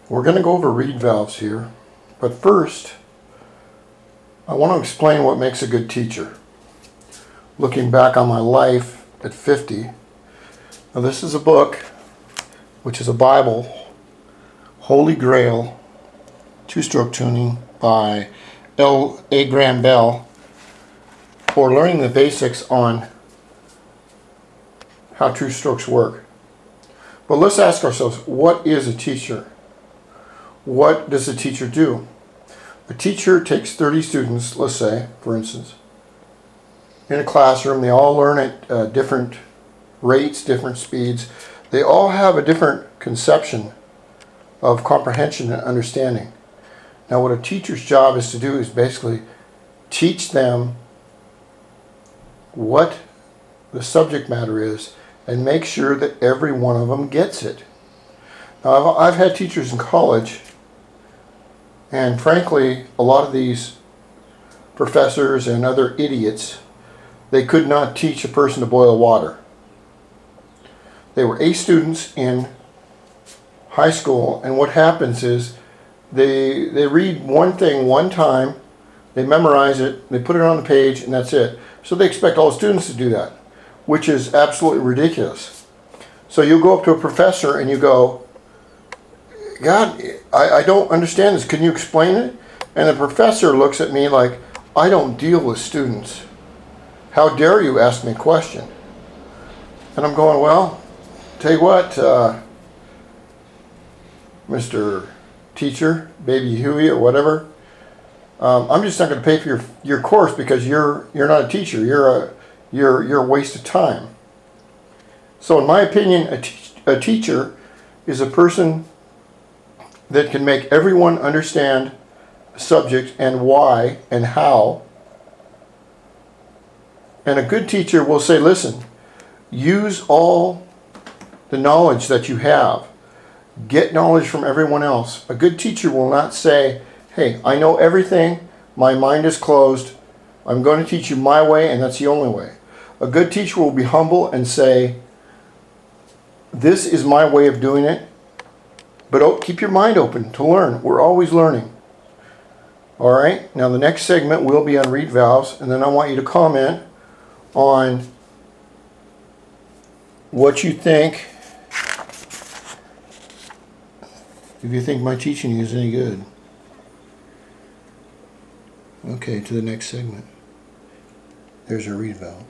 We're going to go over reed valves here, but first I want to explain what makes a good teacher. Looking back on my life at 50, now this is a book, which is a Bible, Holy Grail, two-stroke tuning by A. Graham Bell, for learning the basics on how two-strokes work. But let's ask ourselves, what is a teacher? What does a teacher do? A teacher takes 30 students, let's say, for instance, in a classroom. They all learn at different rates, different speeds. They all have a different conception of comprehension and understanding. Now, what a teacher's job is to do is basically teach them what the subject matter is and make sure that every one of them gets it. Now, I've had teachers in college, and frankly, a lot of these professors and other idiots, they could not teach a person to boil water. They were A students in high school, and what happens is they read one thing one time, they memorize it, they put it on the page, and that's it. So they expect all students to do that, which is absolutely ridiculous. So you go up to a professor and you go, God, I don't understand this. Can you explain it? And the professor looks at me like, I don't deal with students. How dare you ask me a question? And I'm going, well, tell you what, Mr. Teacher, Baby Huey or whatever, I'm just not going to pay for your course because you're not a teacher. You're a waste of time. So in my opinion, a teacher is a person that can make everyone understand the subject and why and how. And a good teacher will say, listen, use all the knowledge that you have. Get knowledge from everyone else. A good teacher will not say, hey, I know everything, my mind is closed, I'm going to teach you my way and that's the only way. A good teacher will be humble and say, this is my way of doing it, but keep your mind open to learn. We're always learning. All right, now the next segment will be on reed valves, and then I want you to comment on what you think, if you think my teaching is any good. Okay, to the next segment. There's our reed valve.